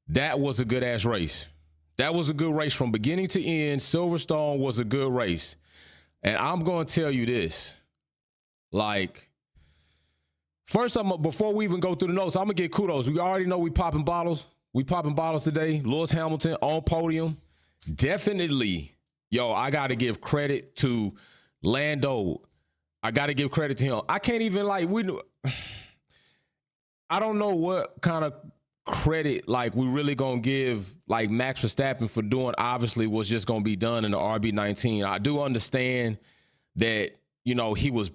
that was a good ass race. That was a good race from beginning to end. Silverstone was a good race. And I'm going to tell you this. Like, first, before we even go through the notes, I'm going to get kudos. We already know we popping bottles. We popping bottles today. Lewis Hamilton on podium. Definitely, yo, I got to give credit to Lando. I got to give credit to him. I can't even, like, I don't know what kind of credit, like, we really going to give, like, Max Verstappen for doing, obviously, was just going to be done in the RB19. I do understand that, you know, he was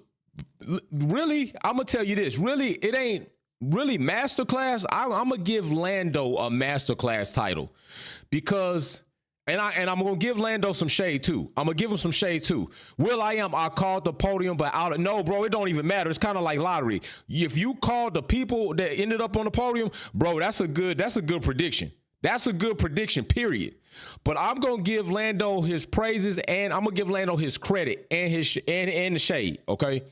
really, I'm going to tell you this, really, it ain't really masterclass. I'm going to give Lando a masterclass title because, and I'm going to give Lando some shade too. I'm going to give him some shade too. I called the podium, but no, bro, it don't even matter. It's kind of like lottery. If you called the people that ended up on the podium, bro, that's a good prediction. That's a good prediction, period. But I'm going to give Lando his praises, and I'm going to give Lando his credit and and the shade, okay?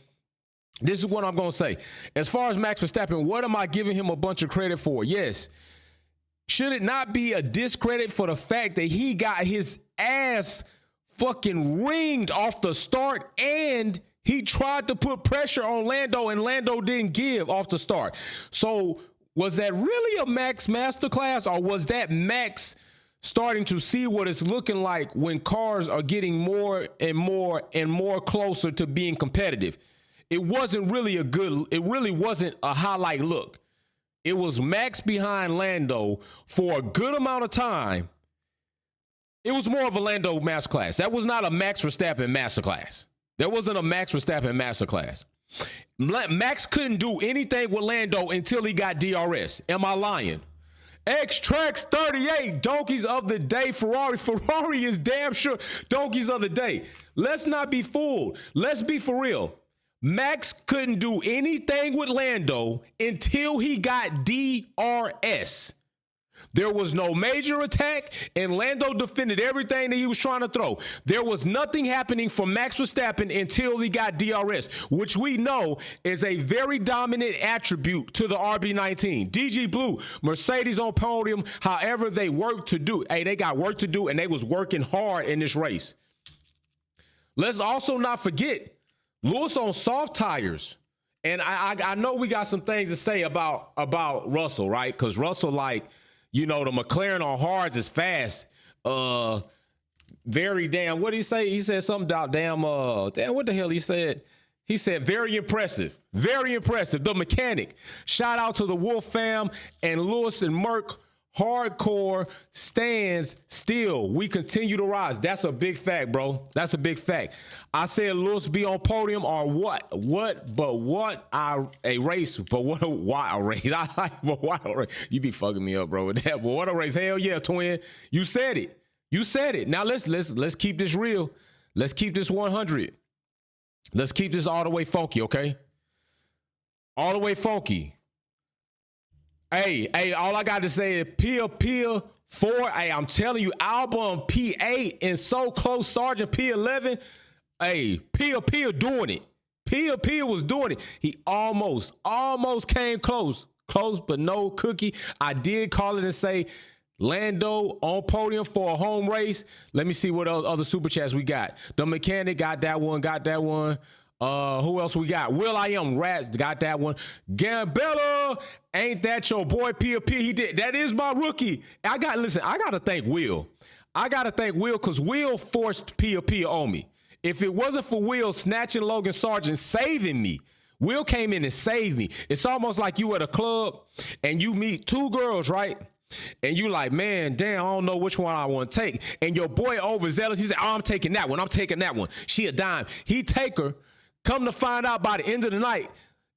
This is what I'm going to say. As far as Max Verstappen, what am I giving him a bunch of credit for? Yes. Should it not be a discredit for the fact that he got his ass fucking ringed off the start and he tried to put pressure on Lando and Lando didn't give off the start? So was that really a Max masterclass, or was that Max starting to see what it's looking like when cars are getting more and more and more closer to being competitive? It really wasn't a highlight look. It was Max behind Lando for a good amount of time. It was more of a Lando masterclass. That was not a Max Verstappen masterclass. There wasn't a Max Verstappen masterclass. Max couldn't do anything with Lando until he got DRS. Am I lying? X-Trax 38, donkeys of the day, Ferrari. Ferrari is damn sure donkeys of the day. Let's not be fooled. Let's be for real. Max couldn't do anything with Lando until he got DRS. There was no major attack, and Lando defended everything that he was trying to throw. There was nothing happening for Max Verstappen until he got DRS, which we know is a very dominant attribute to the RB19. DG Blue, Mercedes on podium, however they work to do. Hey, they got work to do, and they was working hard in this race. Let's also not forget Lewis on soft tires. And I know we got some things to say about Russell, right? Because Russell, like, you know, the McLaren on hards is fast. Very damn, what did he say? He said something about damn, what the hell he said? He said, very impressive. Very impressive. The mechanic. Shout out to the Wolf fam and Lewis and Merck. Hardcore stands still. We continue to rise. That's a big fact, bro. That's a big fact. I said Lewis be on podium or what? Why a race? You be fucking me up, bro, with that. But what a race. Hell yeah, twin. You said it. You said it. Now let's keep this real. Let's keep this 100. Let's keep this all the way funky, okay? All the way funky. Hey, all I got to say is Pia 4. Hey, I'm telling you, Albon P8 and so close, Sergeant P11. Hey, Pia doing it. Pia was doing it. He almost came close, but no cookie. I did call it and say Lando on podium for a home race. Let me see what other super chats we got. The mechanic got that one. Who else we got? Will.i.am Rats got that one. Gambella, ain't that your boy Pia? He did. That is my rookie. I got to thank Will. Because Will forced Pia on me. If it wasn't for Will snatching Logan Sargent, saving me, Will came in and saved me. It's almost like you at a club and you meet two girls, right? And you like, man, damn, I don't know which one I want to take. And your boy overzealous, he said, oh, I'm taking that one. She a dime. He take her. Come to find out by the end of the night,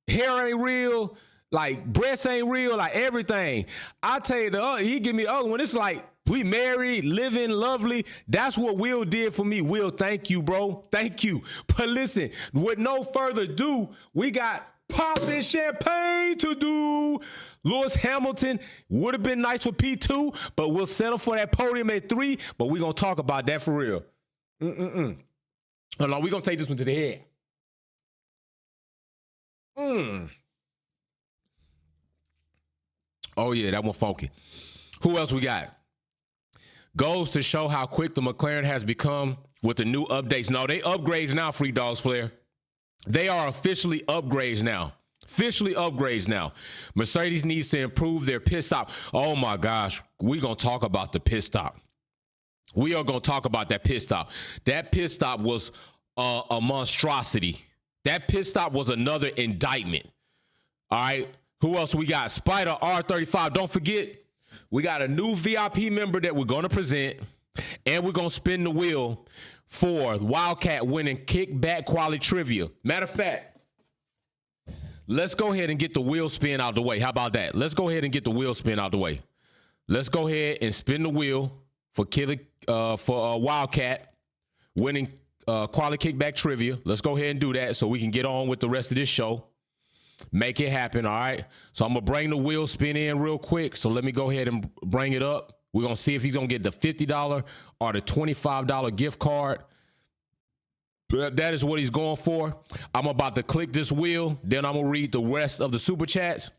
hair ain't real, like breasts ain't real, like everything. I tell you, he give me the other one. It's like we married, living lovely. That's what Will did for me. Will, thank you, bro. Thank you. But listen, with no further ado, we got popping champagne to do. Lewis Hamilton would have been nice with P2, but we'll settle for that podium at 3. But we're going to talk about that for real. Hold on, we're going to take this one to the head. Oh yeah, that one funky. Who else we got? Goes to show how quick the McLaren has become with the new updates. No, they upgrades now, Free Dogs Flair. They are officially upgrades now. Officially upgrades now. Mercedes needs to improve their pit stop. Oh my gosh, we're going to talk about the pit stop. We are going to talk about that pit stop. That pit stop was a monstrosity. That pit stop was another indictment. All right. Who else we got? Spider R35. Don't forget, we got a new VIP member that we're going to present, and we're going to spin the wheel for Wildcat winning kickback quality trivia. Matter of fact, let's go ahead and get the wheel spin out the way. How about that? Let's go ahead and get the wheel spin out the way. Let's go ahead and spin the wheel for Wildcat winning quality kickback trivia. Let's go ahead and do that so we can get on with the rest of this show. Make it happen, all right? So I'm going to bring the wheel spin in real quick. So let me go ahead and bring it up. We're going to see if he's going to get the $50 or the $25 gift card. That is what he's going for. I'm about to click this wheel. Then I'm going to read the rest of the super chats.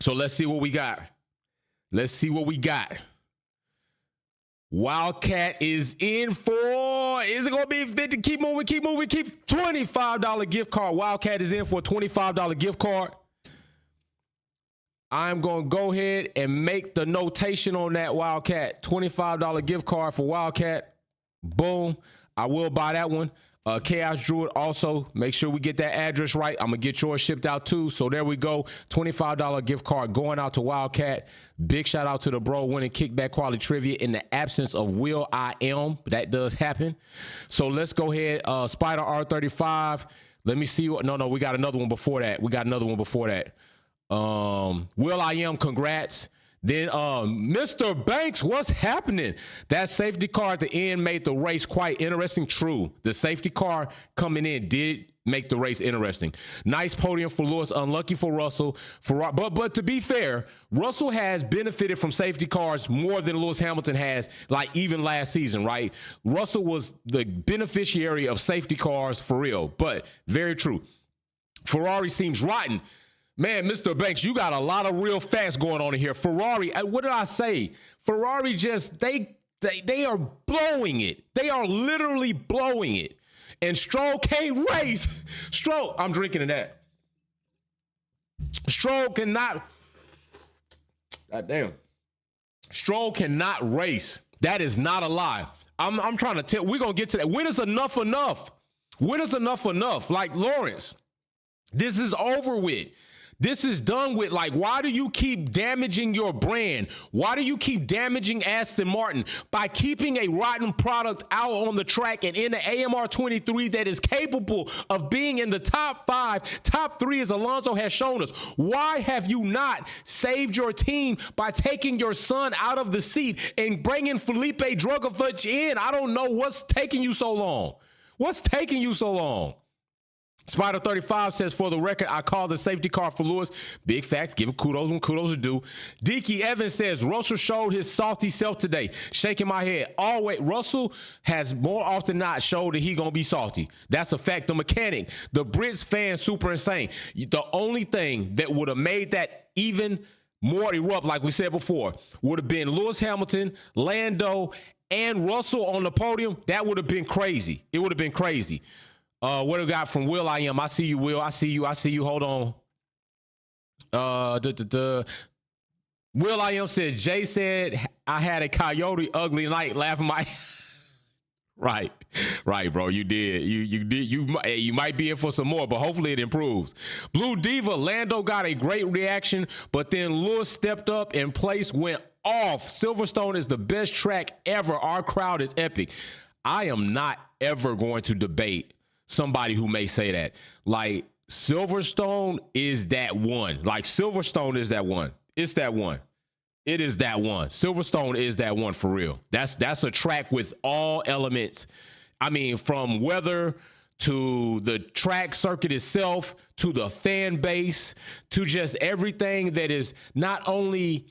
So let's see what we got. Let's see what we got. Wildcat is in for, is it going to be 50? Keep moving. $25 gift card. Wildcat is in for a $25 gift card. I'm going to go ahead and make the notation on that Wildcat. $25 gift card for Wildcat. Boom. I will buy that one. Chaos Druid, also make sure we get that address right. I'm gonna get yours shipped out too. So there we go. $25 gift card going out to Wildcat. Big shout out to the bro winning kickback quality trivia in the absence of Will I Am. That does happen. So let's go ahead. Spider R35. Let me see what. No, we got another one before that. Will I Am, congrats. Then Mr. Banks, what's happening? That safety car at the end made the race quite interesting. True. The safety car coming in did make the race interesting. Nice podium for Lewis. Unlucky for Russell. But to be fair, Russell has benefited from safety cars more than Lewis Hamilton has, like even last season, right? Russell was the beneficiary of safety cars for real, but very true. Ferrari seems rotten. Man, Mr. Banks, you got a lot of real facts going on in here. Ferrari, what did I say? Ferrari just, they are blowing it. They are literally blowing it. And Stroll can't race. Stroll, I'm drinking in that. Stroll cannot, goddamn. Stroll cannot race. That is not a lie. I'm trying to tell, we're going to get to that. When is enough enough? When is enough enough? Like Lawrence, this is over with. This is done with. Like, why do you keep damaging your brand? Why do you keep damaging Aston Martin by keeping a rotten product out on the track and in the AMR 23 that is capable of being in the top 5, top 3, as Alonso has shown us? Why have you not saved your team by taking your son out of the seat and bringing Felipe Drugovich in? I don't know what's taking you so long. What's taking you so long? Spider 35 says, for the record, I call the safety car for Lewis. Big facts. Give him kudos when kudos are due. Deaky Evans says, Russell showed his salty self today. Shaking my head. Always, Russell has more often not showed that he going to be salty. That's a fact. The mechanic, the Brits fan, super insane. The only thing that would have made that even more erupt, like we said before, would have been Lewis Hamilton, Lando, and Russell on the podium. That would have been crazy. It would have been crazy. What do we got from Will I Am? I see you, Will. I see you. Hold on. Will I Am says, Jay said I had a coyote ugly night laughing my Right, bro. You did. You might be in for some more, but hopefully it improves. Blue Diva, Lando got a great reaction, but then Lewis stepped up and place went off. Silverstone is the best track ever. Our crowd is epic. I am not ever going to debate somebody who may say that. Like, Silverstone is that one. Like, Silverstone is that one. It's that one. It is that one. Silverstone is that one for real. That's a track with all elements. I mean, from weather to the track circuit itself, to the fan base, to just everything that is not only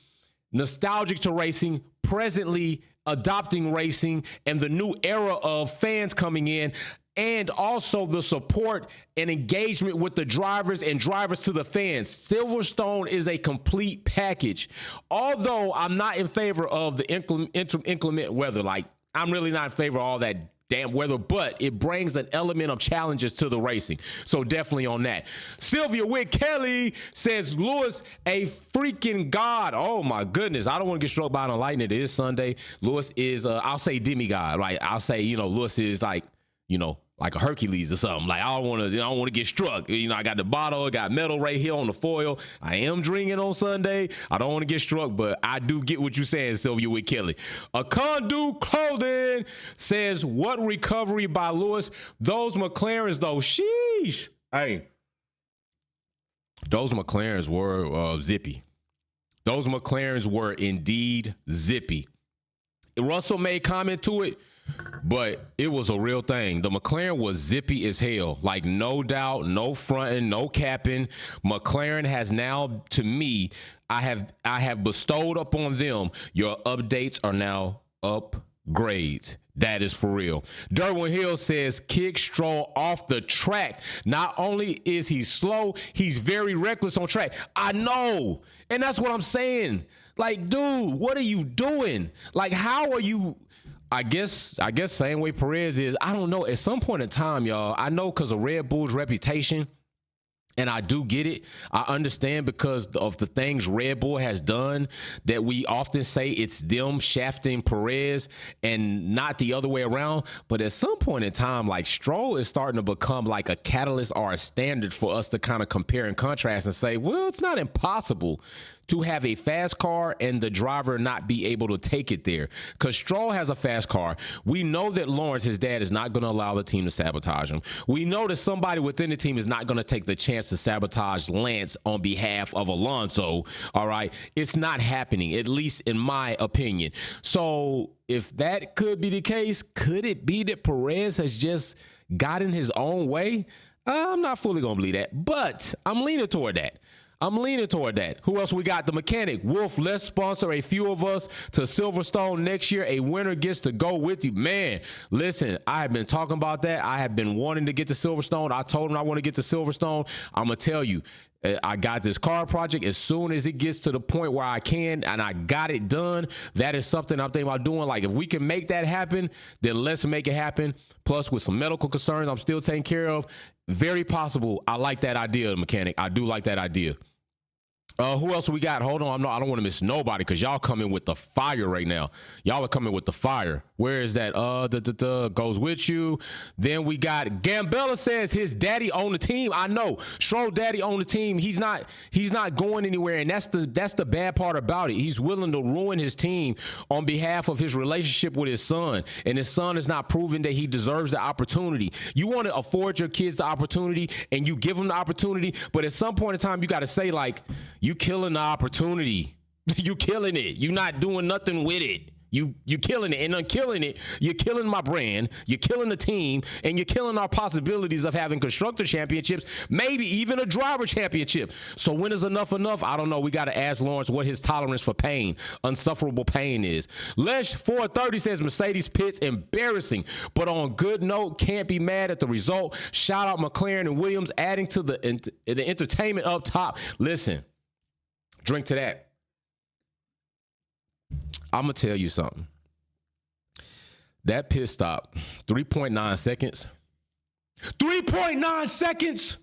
nostalgic to racing, presently adopting racing, and the new era of fans coming in. and also the support and engagement with the drivers and drivers to the fans. Silverstone is a complete package. Although I'm not in favor of the inclement weather, like I'm really not in favor of all that damn weather, but it brings an element of challenges to the racing. So definitely on that. Sylvia Wick Kelly says Lewis a freaking god. Oh my goodness. I don't want to get struck by an lightning. It is Sunday. Lewis is I'll say demigod. Right. I'll say, Lewis is like, like a Hercules or something. Like I don't want to get struck. I got the bottle, I got metal right here on the foil. I am drinking on Sunday. I don't want to get struck, but I do get what you're saying, Sylvia with Kelly. A Condu Clothing says, what recovery by Lewis? Those McLarens though, sheesh. Hey, those McLarens were zippy. Those McLarens were indeed zippy. Russell made comment to it, but it was a real thing. The McLaren was zippy as hell. Like, no doubt, no fronting, no capping. McLaren has now, to me, I have bestowed upon them, your updates are now upgrades. That is for real. Derwin Hill says, kick Stroll off the track. Not only is he slow, he's very reckless on track. I know. And that's what I'm saying. Like, dude, what are you doing? Like, how are you? I guess same way Perez is. I don't know. At some point in time, y'all, I know because of Red Bull's reputation, and I do get it. I understand because of the things Red Bull has done that we often say it's them shafting Perez and not the other way around. But at some point in time, like, Stroll is starting to become like a catalyst or a standard for us to kind of compare and contrast and say, well, it's not impossible to have a fast car and the driver not be able to take it there. Because Stroll has a fast car. We know that Lawrence, his dad, is not going to allow the team to sabotage him. We know that somebody within the team is not going to take the chance to sabotage Lance on behalf of Alonso. All right. It's not happening, at least in my opinion. So if that could be the case, could it be that Perez has just gotten his own way? I'm not fully going to believe that, but I'm leaning toward that. Who else we got? The mechanic. Wolf, let's sponsor a few of us to Silverstone next year. A winner gets to go with you. Man, listen, I have been talking about that. I have been wanting to get to Silverstone. I told him I want to get to Silverstone. I'm going to tell you, I got this car project. As soon as it gets to the point where I can and I got it done, that is something I'm thinking about doing. Like, if we can make that happen, then let's make it happen. Plus, with some medical concerns I'm still taking care of, very possible. I like that idea, mechanic. I do like that idea. Who else we got? Hold on. I don't want to miss nobody because y'all coming with the fire right now. Y'all are coming with the fire. Where is that? Goes with you. Then we got Gambella says his daddy on the team. I know. Stroll daddy on the team. He's not going anywhere. And that's the bad part about it. He's willing to ruin his team on behalf of his relationship with his son. And his son is not proving that he deserves the opportunity. You want to afford your kids the opportunity and you give them the opportunity. But at some point in time, you got to say, like, you killing the opportunity. You killing it. You not doing nothing with it. You killing it. And on killing it, you're killing my brand, you're killing the team, and you're killing our possibilities of having constructor championships, maybe even a driver championship. So when is enough? I don't know. We got to ask Lawrence what his tolerance for pain, unsufferable pain is. Lesh 430 says Mercedes pits embarrassing, but on good note, can't be mad at the result. Shout out McLaren and Williams adding to the entertainment up top. Listen, drink to that. I'm going to tell you something. That pit stop, 3.9 seconds. 3.9 seconds.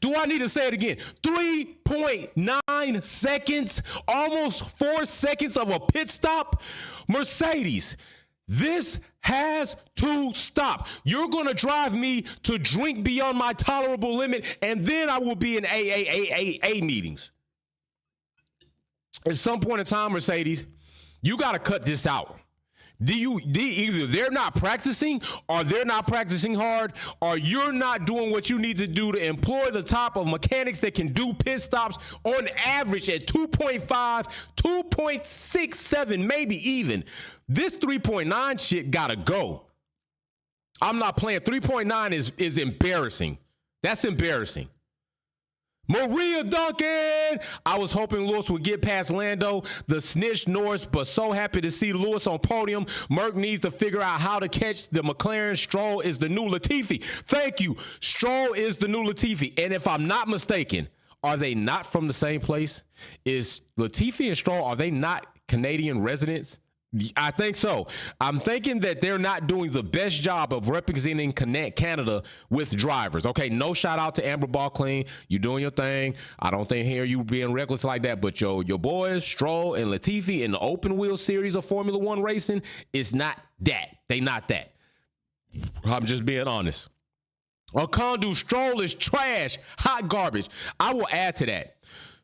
Do I need to say it again? 3.9 seconds, almost 4 seconds of a pit stop. Mercedes, this has to stop. You're going to drive me to drink beyond my tolerable limit, and then I will be in AAA meetings. At some point in time, Mercedes, you got to cut this out. Either they're not practicing or they're not practicing hard or you're not doing what you need to do to employ the top of mechanics that can do pit stops on average at 2.5, 2.67, maybe even. This 3.9 shit got to go. I'm not playing. 3.9 is embarrassing. That's embarrassing. Maria Duncan. I was hoping Lewis would get past Lando, the snitch Norris, but so happy to see Lewis on podium. Merc needs to figure out how to catch the McLaren. Stroll is the new Latifi. Thank you. Stroll is the new Latifi. And if I'm not mistaken, are they not from the same place? Is Latifi and Stroll, are they not Canadian residents? I think so. I'm thinking that they're not doing the best job of representing Canada with drivers. Okay, no shout out to Amber Balclean. You doing your thing. I don't think hear you being reckless like that, but your boys, Stroll and Latifi in the open wheel series of Formula One racing is not that. They not that. I'm just being honest. Ocondu, Stroll is trash, hot garbage. I will add to that.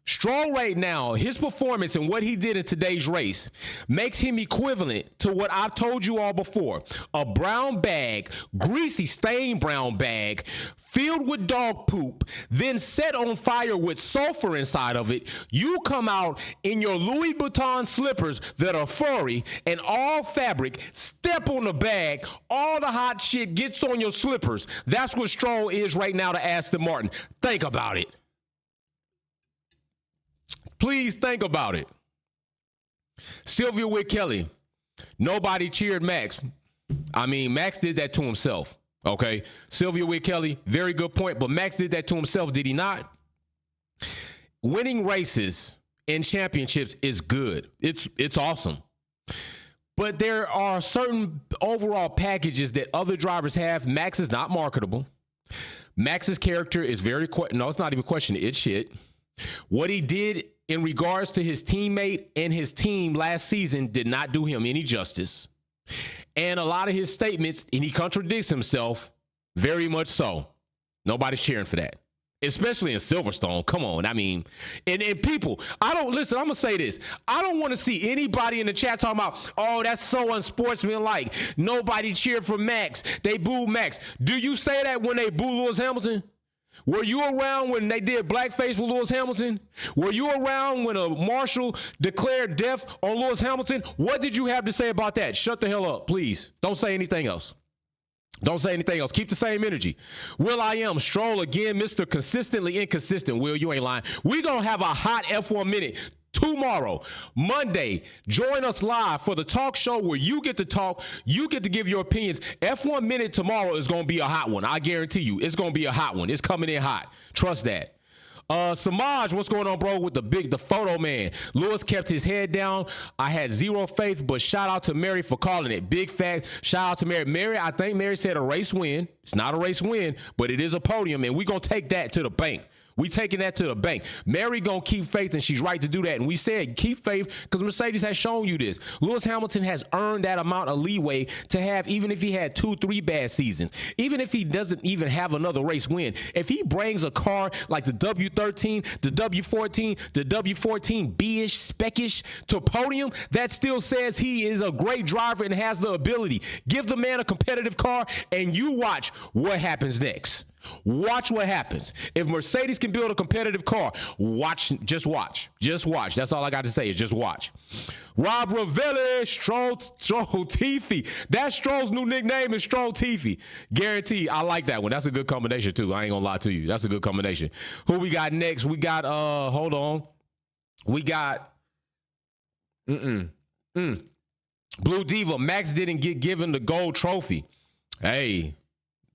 Stroll right now, his performance and what he did in today's race makes him equivalent to what I've told you all before. A brown bag, greasy stained brown bag, filled with dog poop, then set on fire with sulfur inside of it. You come out in your Louis Vuitton slippers that are furry and all fabric, step on the bag, all the hot shit gets on your slippers. That's what Stroll is right now to Aston Martin. Think about it. Please think about it. Sylvia Witt Kelly. Nobody cheered Max. I mean, Max did that to himself. Okay. Sylvia Witt Kelly, very good point. But Max did that to himself, did he not? Winning races and championships is good. It's awesome. But there are certain overall packages that other drivers have. Max is not marketable. Max's character is very, no, it's not even a question. It's shit. What he did in regards to his teammate and his team last season did not do him any justice. And a lot of his statements, and he contradicts himself, very much so. Nobody's cheering for that. Especially in Silverstone. Come on. I mean, and people, I'm going to say this. I don't want to see anybody in the chat talking about, oh, that's so unsportsmanlike. Nobody cheered for Max. They booed Max. Do you say that when they boo Lewis Hamilton? Were you around when they did blackface with Lewis Hamilton? Were you around when a marshal declared death on Lewis Hamilton? What did you have to say about that? Shut the hell up, please. Don't say anything else. Don't say anything else. Keep the same energy. Will I am Stroll again, Mr. Consistently Inconsistent. Will, you ain't lying. We're going to have a hot F1 minute tomorrow, Monday. Join us live for the talk show where you get to talk, you get to give your opinions. F1 Minute tomorrow is going to be a hot one. I guarantee you, it's going to be a hot one. It's coming in hot. Trust that. Samaj, what's going on, bro, with the photo man? Lewis kept his head down. I had zero faith, but shout out to Mary for calling it. Big fact. Shout out to Mary. Mary, I think Mary said a race win. It's not a race win, but it is a podium, and we're going to take that to the bank. We taking that to the bank. Mary gonna keep faith, and she's right to do that. And we said keep faith because Mercedes has shown you this. Lewis Hamilton has earned that amount of leeway to have, even if he had 2-3 bad seasons, even if he doesn't even have another race win. If he brings a car like the W13, the W14, the W14 B-ish, spec-ish to podium, that still says he is a great driver and has the ability. Give the man a competitive car, and you watch what happens next. Watch what happens. If Mercedes can build a competitive car, just watch. That's all I got to say is just watch. Rob Ravelli, Stroll Tiffy. That's Stroll's new nickname is Stroll Tiffy. Guarantee. I like that one. That's a good combination too. I ain't gonna lie to you. That's a good combination. Who we got next? We got hold on. We got Blue Diva. Max didn't get given the gold trophy. Hey.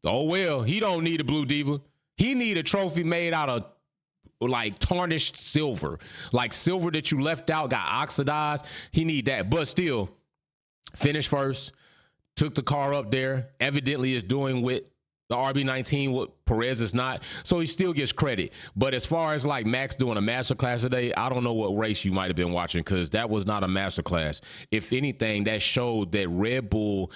Oh, well, he don't need a Blue Diva. He need a trophy made out of like tarnished silver, like silver that you left out, got oxidized. He need that, but still finished first, took the car up there, evidently is doing with the RB19 what Perez is not, so he still gets credit. But as far as like Max doing a masterclass today, I don't know what race you might have been watching because that was not a masterclass. If anything, that showed that Red Bull,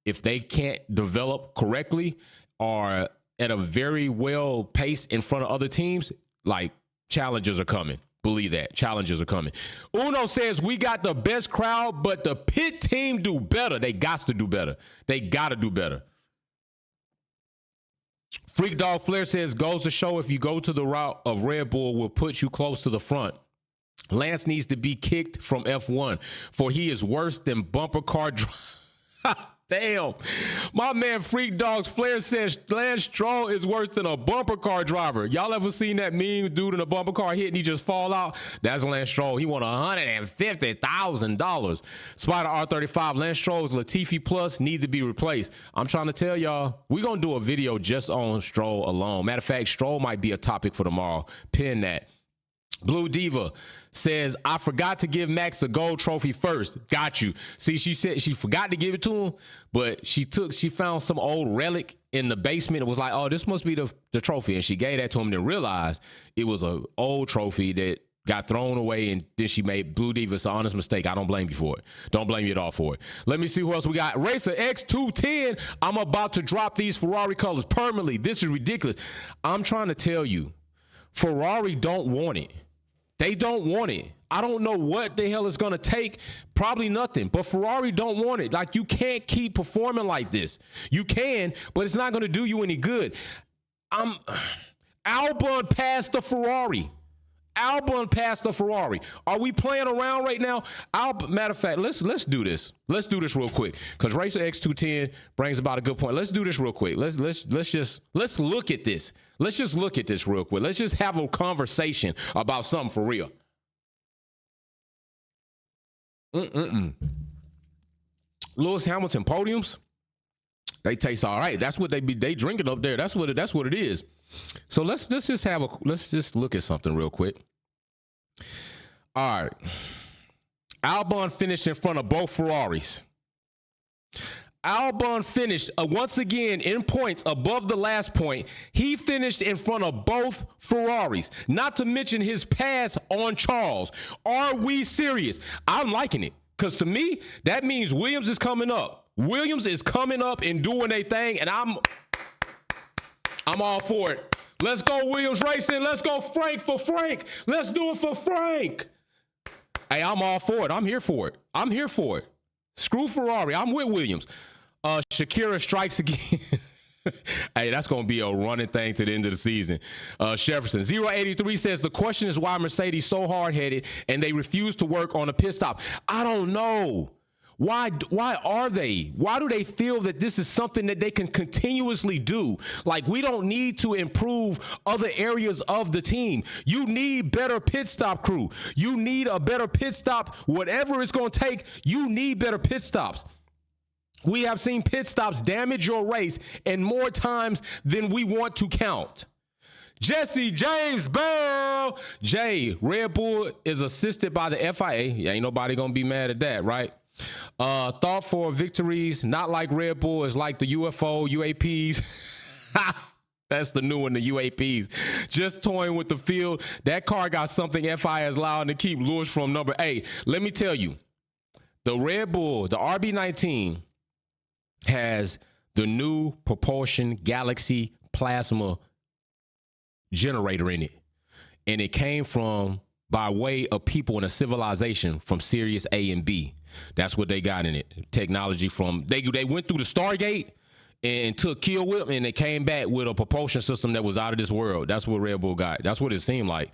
if they can't develop correctly or at a very well pace in front of other teams, like challenges are coming. Believe that. Challenges are coming. Uno says we got the best crowd, but the pit team do better. They got to do better. They got to do better. Freak Dog Flair says goes to show if you go to the route of Red Bull will put you close to the front. Lance needs to be kicked from F1 for he is worse than bumper car Damn. My man Freak Dogs Flair says Lance Stroll is worse than a bumper car driver. Y'all ever seen that meme, dude in a bumper car hit and he just fall out? That's Lance Stroll. He won $150,000. Spider R35, Lance Stroll's Latifi Plus needs to be replaced. I'm trying to tell y'all, we're going to do a video just on Stroll alone. Matter of fact, Stroll might be a topic for tomorrow. Pin that. Blue Diva says, I forgot to give Max the gold trophy first. Got you. See, she said she forgot to give it to him, but she found some old relic in the basement. It was like, oh, this must be the trophy. And she gave that to him and realized it was an old trophy that got thrown away, and then she made Blue Diva. It's an honest mistake. I don't blame you for it. Don't blame you at all for it. Let me see who else we got. Racer X210. I'm about to drop these Ferrari colors permanently. This is ridiculous. I'm trying to tell you, Ferrari don't want it. They don't want it. I don't know what the hell it's going to take. Probably nothing. But Ferrari don't want it. Like, you can't keep performing like this. You can, but it's not going to do you any good. Albon passed the Ferrari. Albon passed the Ferrari. Are we playing around right now? Matter of fact, let's do this. Let's do this real quick, because Racer X210 brings about a good point. Let's do this real quick. Let's look at this. Let's just look at this real quick. Let's just have a conversation about something for real. Lewis Hamilton podiums, they taste all right. That's what they drinking up there. That's what it is. So let's just look at something real quick. All right. Albon finished in front of both Ferraris. Albon finished once again in points above the last point. He finished in front of both Ferraris, not to mention his pass on Charles. Are we serious? I'm liking it, because to me, that means Williams is coming up. Williams is coming up and doing their thing, and I'm all for it. Let's go Williams Racing. Let's go Frank for Frank. Let's do it for Frank. Hey, I'm all for it. I'm here for it. I'm here for it. Screw Ferrari. I'm with Williams. Shakira strikes again. Hey, that's going to be a running thing to the end of the season. Jefferson 083 says the question is why Mercedes so hard-headed and they refuse to work on a pit stop. I don't know. Why are they? Why do they feel that this is something that they can continuously do? Like, we don't need to improve other areas of the team. You need better pit stop crew. You need a better pit stop. Whatever it's going to take, you need better pit stops. We have seen pit stops damage your race and more times than we want to count. Jesse James Bell. Jay, Red Bull is assisted by the FIA. Ain't nobody going to be mad at that, right? Thought for victories, not like Red Bull, is like the UFO, UAPs. That's the new one, the UAPs. Just toying with the field. That car got something FIA is allowed to keep Lewis from number 8. Let me tell you, the Red Bull, the RB19, has the new propulsion Galaxy plasma generator in it. And it came from by way of people in a civilization from Sirius A and B. That's what they got in it. Technology from, they went through the Stargate and took kill whip, and they came back with a propulsion system that was out of this world. That's what Red Bull got. That's what it seemed like.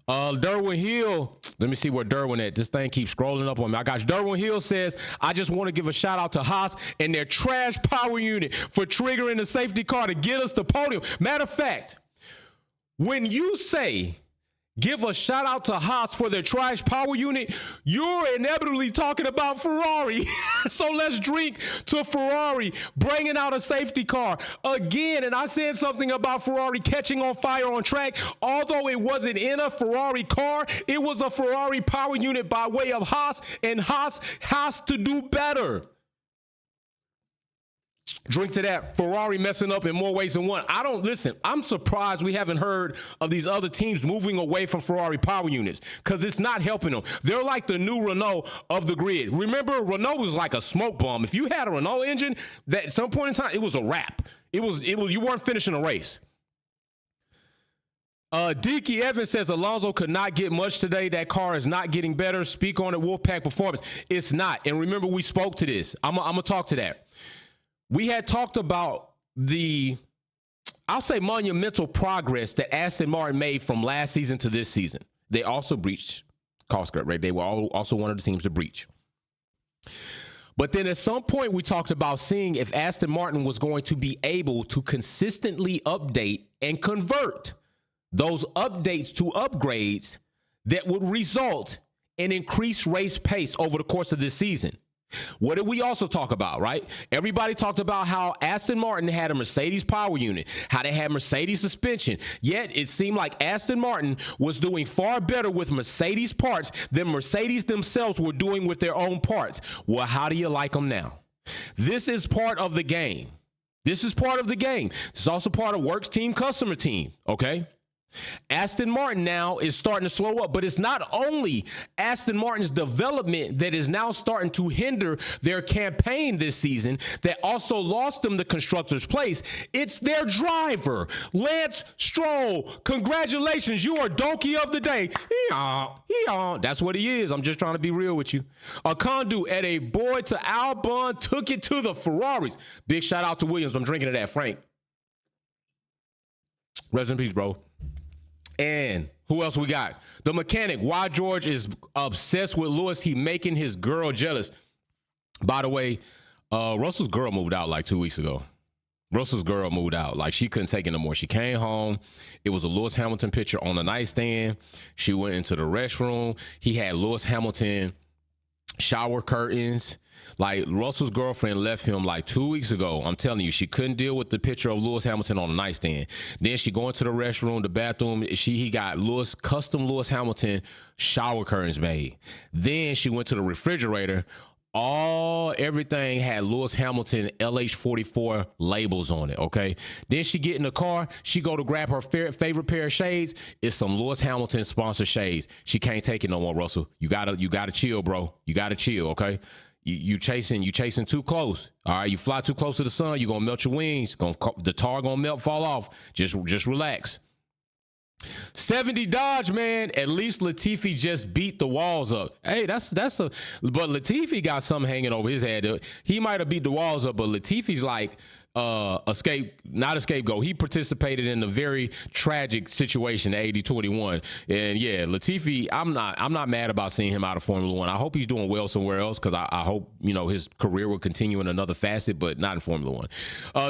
Derwin Hill, let me see where Derwin at. This thing keeps scrolling up on me. I got you. Derwin Hill says, I just want to give a shout out to Haas and their trash power unit for triggering the safety car to get us the podium. Matter of fact, when you say give a shout out to Haas for their trash power unit, you're inevitably talking about Ferrari. So let's drink to Ferrari bringing out a safety car again. And I said something about Ferrari catching on fire on track. Although it wasn't in a Ferrari car, it was a Ferrari power unit by way of Haas, and Haas has to do better. Drink to that. Ferrari messing up in more ways than one. I'm surprised we haven't heard of these other teams moving away from Ferrari power units, because it's not helping them. They're like the new Renault of the grid. Remember, Renault was like a smoke bomb. If you had a Renault engine, that at some point in time, it was a wrap. It was you weren't finishing a race. Deaky Evans says Alonso could not get much today. That car is not getting better. Speak on it, Wolfpack Performance. It's not. And remember, we spoke to this. I'm gonna talk to that. We had talked about the, I'll say, monumental progress that Aston Martin made from last season to this season. They also breached cost cut, right? They were also one of the teams to breach. But then at some point we talked about seeing if Aston Martin was going to be able to consistently update and convert those updates to upgrades that would result in increased race pace over the course of this season. What did we also talk about, right? Everybody talked about how Aston Martin had a Mercedes power unit, how they had Mercedes suspension, yet it seemed like Aston Martin was doing far better with Mercedes parts than Mercedes themselves were doing with their own parts. Well, how do you like them now? This is part of the game. This is part of the game. This is also part of works team, customer team, okay? Aston Martin now is starting to slow up, but it's not only Aston Martin's development that is now starting to hinder their campaign this season that also lost them the constructor's place. It's their driver, Lance Stroll. Congratulations, you are donkey of the day. That's what he is. I'm just trying to be real with you. A conduit at a boy to Albon took it to the Ferraris. Big shout out to Williams. I'm drinking to that, Frank. Rest in peace, bro. And who else we got? The mechanic. Why George is obsessed with Lewis. He making his girl jealous. By the way, Russell's girl moved out like 2 weeks ago. Russell's girl moved out. Like, she couldn't take it no more. She came home. It was a Lewis Hamilton picture on the nightstand. She went into the restroom. He had Lewis Hamilton shower curtains. Like, Russell's girlfriend left him like 2 weeks ago. I'm telling you, she couldn't deal with the picture of Lewis Hamilton on the nightstand. Then she go into the restroom, the bathroom. He got custom Lewis Hamilton shower curtains made. Then she went to the refrigerator. Everything had Lewis Hamilton LH44 labels on it, okay? Then she get in the car. She go to grab her favorite pair of shades. It's some Lewis Hamilton sponsored shades. She can't take it no more, Russell. You gotta chill, bro. You gotta chill, okay? You chasing too close. All right, you fly too close to the sun, you're gonna melt your wings. The tar gonna melt, fall off. Just relax. 70 Dodge, man. At least Latifi just beat the walls up. Hey, but Latifi got something hanging over his head. He might have beat the walls up, but Latifi's like not a scapegoat. He participated in a very tragic situation, 80-21. And yeah, Latifi, I'm not mad about seeing him out of Formula One. I hope he's doing well somewhere else, because I hope, his career will continue in another facet, but not in Formula One.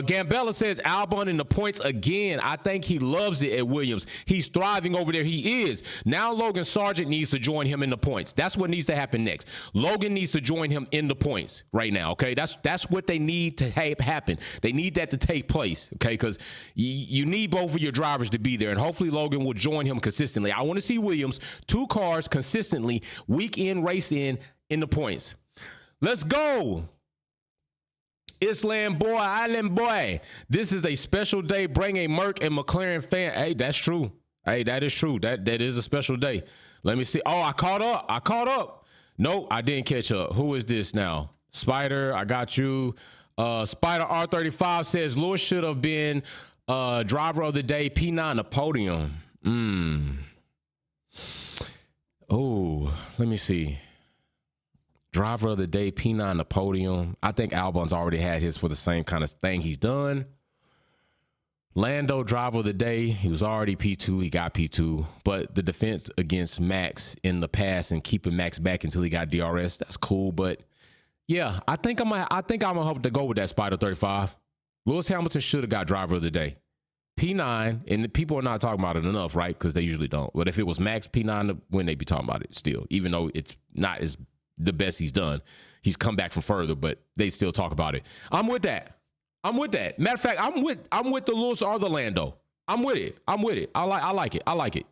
Gambella says Albon in the points again. I think he loves it at Williams. He's thriving over there. He is. Now Logan Sargent needs to join him in the points. That's what needs to happen next. Logan needs to join him in the points right now, okay? That's what they need to happen. They need that to take place, okay? Because you need both of your drivers to be there, and hopefully Logan will join him consistently. I want to see Williams, 2 cars consistently, week in, race in the points. Let's go. Island boy, Island boy. This is a special day. Bring a Merc and McLaren fan. Hey, that's true. Hey, that is true. That is a special day. Let me see. Oh, I caught up. No, I didn't catch up. Who is this now? Spider, I got you. Spider R35 says Lewis should have been driver of the day, P9 the podium. Oh, let me see. Driver of the day, P9 the podium. I think Albon's already had his for the same kind of thing he's done. Lando, driver of the day. He was already P2. He got P2. But the defense against Max in the past and keeping Max back until he got DRS, that's cool. But yeah, I think I'm gonna have to go with that Spider 35. Lewis Hamilton should have got driver of the day. P9, and the people are not talking about it enough, right? Because they usually don't. But if it was Max P9, when they'd be talking about it still, even though it's not as the best he's done. He's come back from further, but they still talk about it. I'm with that. Matter of fact, I'm with the Lewis or the Lando. I'm with it. I like it.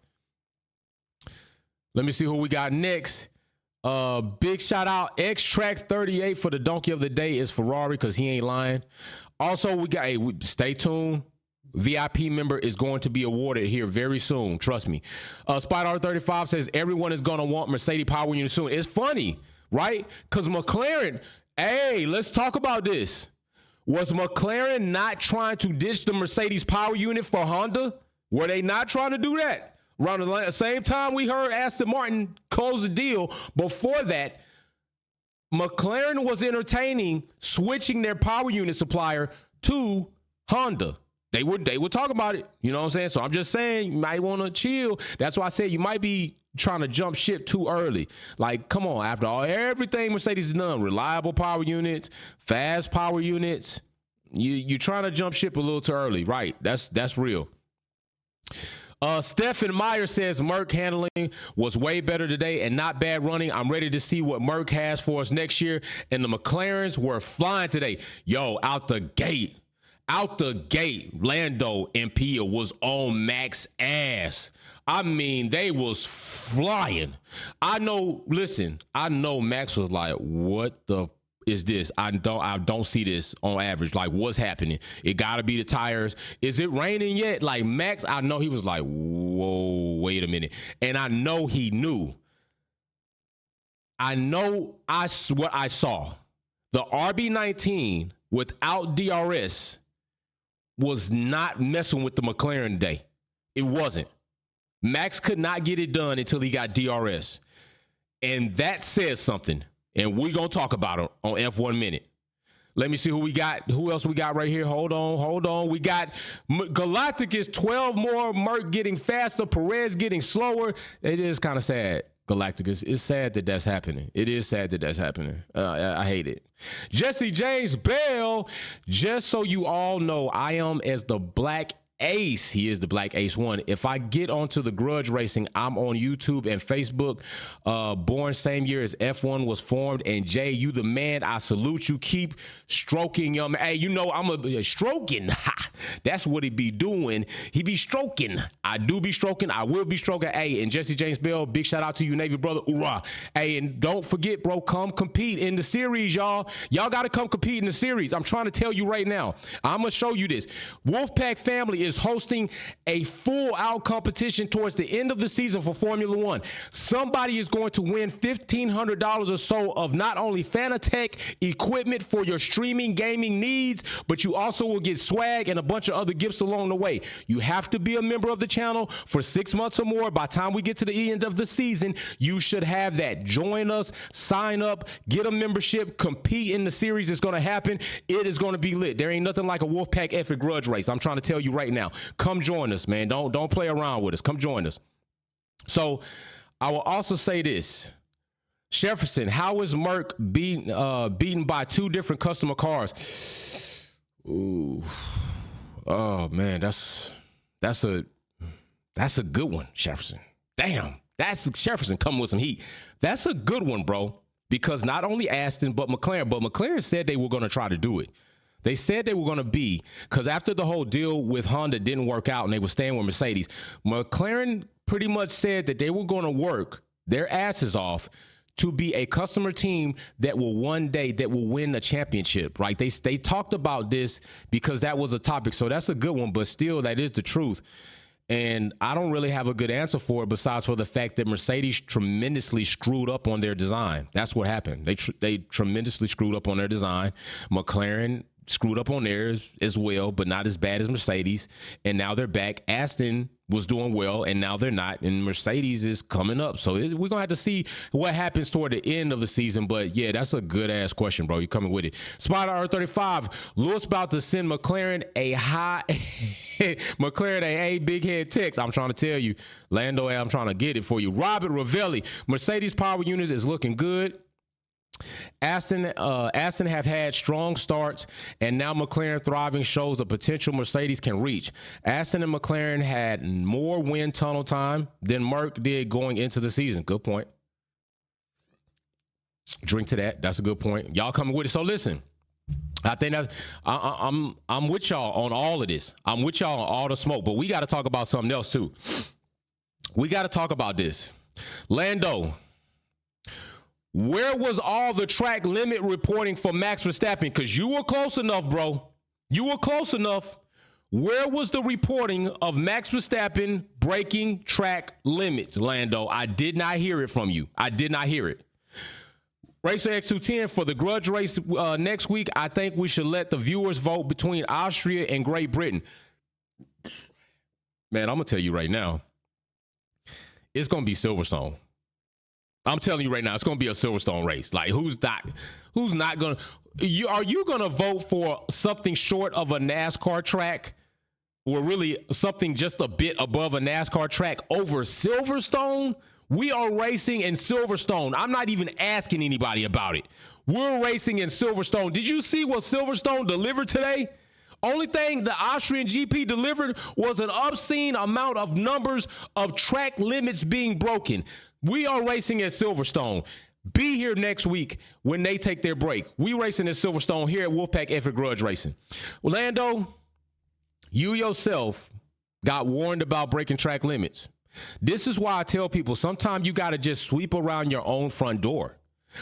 Let me see who we got next. Big shout out X-Trax 38 for the donkey of the day is Ferrari, because he ain't lying. Also, we got stay tuned. VIP member is going to be awarded here very soon. Trust me. Spider 35 says everyone is going to want Mercedes power unit soon. It's funny, right? Because McLaren, hey, let's talk about this. Was McLaren not trying to ditch the Mercedes power unit for Honda? Were they not trying to do that? Around the same time we heard Aston Martin close the deal, before that, McLaren was entertaining switching their power unit supplier to Honda. They were talking about it. You know what I'm saying? So I'm just saying you might want to chill. That's why I said you might be trying to jump ship too early. Like, come on, after everything Mercedes has done, reliable power units, fast power units, you trying to jump ship a little too early. Right, that's real. Stephen Meyer says Merc handling was way better today and not bad running. I'm ready to see what Merc has for us next year. And the McLarens were flying today. Yo, out the gate, Lando and Pia was on Mac's ass. I mean, they was flying. I know Max was like, what the is this? I don't see this on average. Like, what's happening? It gotta be the tires. Is it raining yet? Like, Max, I know he was like, whoa, wait a minute. And I know he knew. What I saw. The RB19 without DRS was not messing with the McLaren today. It wasn't. Max could not get it done until he got DRS. And that says something. And we're going to talk about it on F1 Minute. Let me see who we got. Who else we got right here? Hold on. We got Galacticus, 12 more. Merc getting faster. Perez getting slower. It is kind of sad, Galacticus. It's sad that that's happening. It is sad that that's happening. I hate it. Jesse James Bell, just so you all know, I am as the Black Ace. He is the Black Ace 1. If I get onto the Grudge Racing, I'm on YouTube and Facebook. Born same year as F1 was formed. And Jay, you the man. I salute you. Keep stroking him. Hey, you know I'm a stroking. Ha, that's what he be doing. He be stroking. I do be stroking. I will be stroking. Hey, and Jesse James Bell, big shout out to you, Navy brother. Hoorah. Hey, and don't forget, bro, come compete in the series, y'all. Y'all got to come compete in the series. I'm trying to tell you right now. I'm going to show you this. Wolfpack family is hosting a full-out competition towards the end of the season for Formula One. Somebody is going to win $1,500 or so of not only Fanatec equipment for your streaming gaming needs, but you also will get swag and a bunch of other gifts along the way. You have to be a member of the channel for 6 months or more. By the time we get to the end of the season, you should have that. Join us, sign up, get a membership, compete in the series. It's going to happen. It is going to be lit. There ain't nothing like a Wolfpack effort grudge race. I'm trying to tell you right now. Come join us, man. Don't play around with us. Come join us. So I will also say this. Jefferson, how is Merc beaten by two different customer cars? Ooh. Oh man, that's a good one, Jefferson. Damn. That's Jefferson coming with some heat. That's a good one, bro. Because not only Aston, but McLaren said they were going to try to do it. They said they were going to be, because after the whole deal with Honda didn't work out and they were staying with Mercedes, McLaren pretty much said that they were going to work their asses off to be a customer team that will one day win the championship, right? They talked about this because that was a topic. So that's a good one, but still that is the truth. And I don't really have a good answer for it besides for the fact that Mercedes tremendously screwed up on their design. That's what happened. They tremendously screwed up on their design. McLaren screwed up on theirs as well, but not as bad as Mercedes. And now they're back. Aston was doing well, and now they're not. And Mercedes is coming up. So we're going to have to see what happens toward the end of the season. But, yeah, that's a good-ass question, bro. You're coming with it. Spider R35, Lewis about to send McLaren a big head text. I'm trying to tell you. Lando, I'm trying to get it for you. Robert Ravelli, Mercedes power units is looking good. Aston have had strong starts, and now McLaren thriving shows the potential Mercedes can reach. Aston and McLaren had more wind tunnel time than Merc did going into the season. Good point. Drink to that. That's a good point. Y'all coming with it. So listen, I think that I'm with y'all on all of this. I'm with y'all on all the smoke, but we got to talk about something else too. We got to talk about this. Lando, where was all the track limit reporting for Max Verstappen? Because you were close enough, bro. You were close enough. Where was the reporting of Max Verstappen breaking track limits, Lando? I did not hear it from you. I did not hear it. Racer X210 for the grudge race next week. I think we should let the viewers vote between Austria and Great Britain. Man, I'm going to tell you right now, it's going to be Silverstone. I'm telling you right now, it's going to be a Silverstone race. Like, who's not going to, are you going to vote for something short of a NASCAR track or really something just a bit above a NASCAR track over Silverstone? We are racing in Silverstone. I'm not even asking anybody about it. We're racing in Silverstone. Did you see what Silverstone delivered today? Only thing the Austrian GP delivered was an obscene amount of numbers of track limits being broken. We are racing at Silverstone. Be here next week when they take their break. We racing at Silverstone here at Wolfpack Effort Grudge Racing. Lando, you yourself got warned about breaking track limits. This is why I tell people sometimes you got to just sweep around your own front door.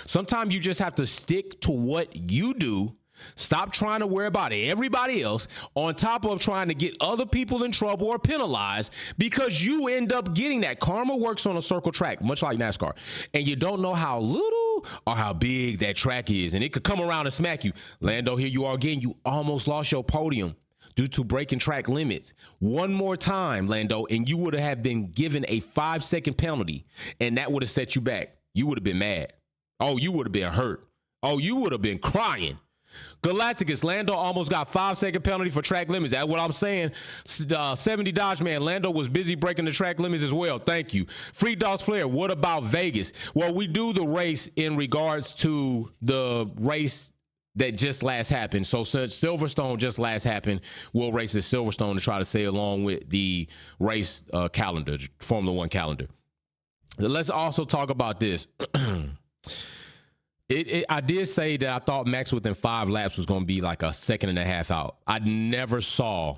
Sometimes you just have to stick to what you do. Stop trying to worry about everybody else on top of trying to get other people in trouble or penalized because you end up getting that. Karma works on a circle track, much like NASCAR. And you don't know how little or how big that track is. And it could come around and smack you. Lando, here you are again. You almost lost your podium due to breaking track limits. One more time, Lando, and you would have been given a 5-second penalty. And that would have set you back. You would have been mad. Oh, you would have been hurt. Oh, you would have been crying. Galacticus, Lando almost got 5-second penalty for track limits. That's what I'm saying. 70 Dodge Man, Lando was busy breaking the track limits as well. Thank you. Free Dogs Flair, what about Vegas? Well, we do the race in regards to the race that just last happened. So since Silverstone just last happened, we'll race at Silverstone to try to stay along with the race calendar, Formula One calendar. Let's also talk about this. I did say that I thought Max within 5 laps was going to be like a 1.5 seconds out. I never saw